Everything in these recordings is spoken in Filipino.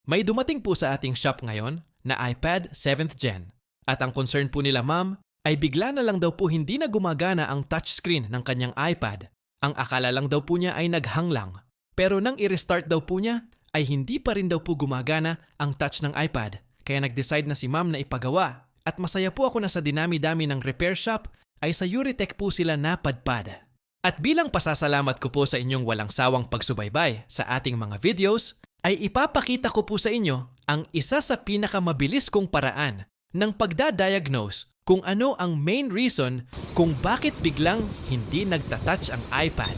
May dumating po sa ating shop ngayon na iPad 7th Gen. At ang concern po nila ma'am ay bigla na lang daw po hindi na gumagana ang touchscreen ng kanyang iPad. Ang akala lang daw po niya ay naghang lang. Pero nang i-restart daw po niya ay hindi pa rin daw po gumagana ang touch ng iPad. Kaya nag-decide na si ma'am na ipagawa. At masaya po ako na sa dinami-dami ng repair shop ay sa Euritech po sila napadpad. At bilang pasasalamat ko po sa inyong walang sawang pagsubaybay sa ating mga videos, ay ipapakita ko po sa inyo ang isa sa pinakamabilis kong paraan ng pagdadiagnose kung ano ang main reason kung bakit biglang hindi nagtatouch ang iPad.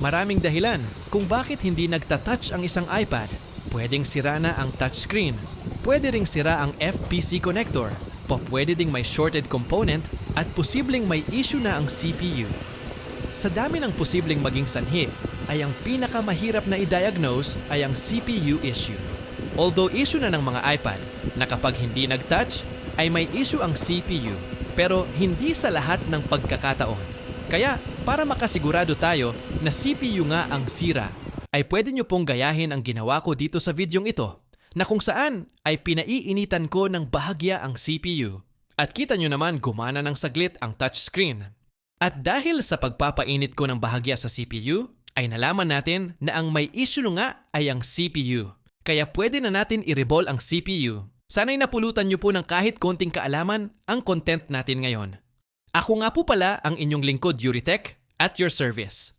Maraming dahilan kung bakit hindi nagtatouch ang isang iPad. Pwedeng sira na ang touchscreen, pwede ring sira ang FPC connector, pwede ding may shorted component at posibleng may issue na ang CPU. Sa dami ng posibleng maging sanhi, ay ang pinakamahirap na i-diagnose ay ang CPU issue. Although issue na ng mga iPad na kapag hindi nag-touch ay may issue ang CPU, pero hindi sa lahat ng pagkakataon. Kaya para makasigurado tayo na CPU nga ang sira, ay pwede nyo pong gayahin ang ginawa ko dito sa videong ito na kung saan ay pinaiinitan ko ng bahagya ang CPU. At kita nyo naman gumana ng saglit ang touchscreen. At dahil sa pagpapainit ko ng bahagya sa CPU, ay nalaman natin na ang may issue nga ay ang CPU. Kaya pwede na natin i-reball ang CPU. Sana'y napulutan nyo po ng kahit konting kaalaman ang content natin ngayon. Ako nga po pala ang inyong lingkod Euritech at your service.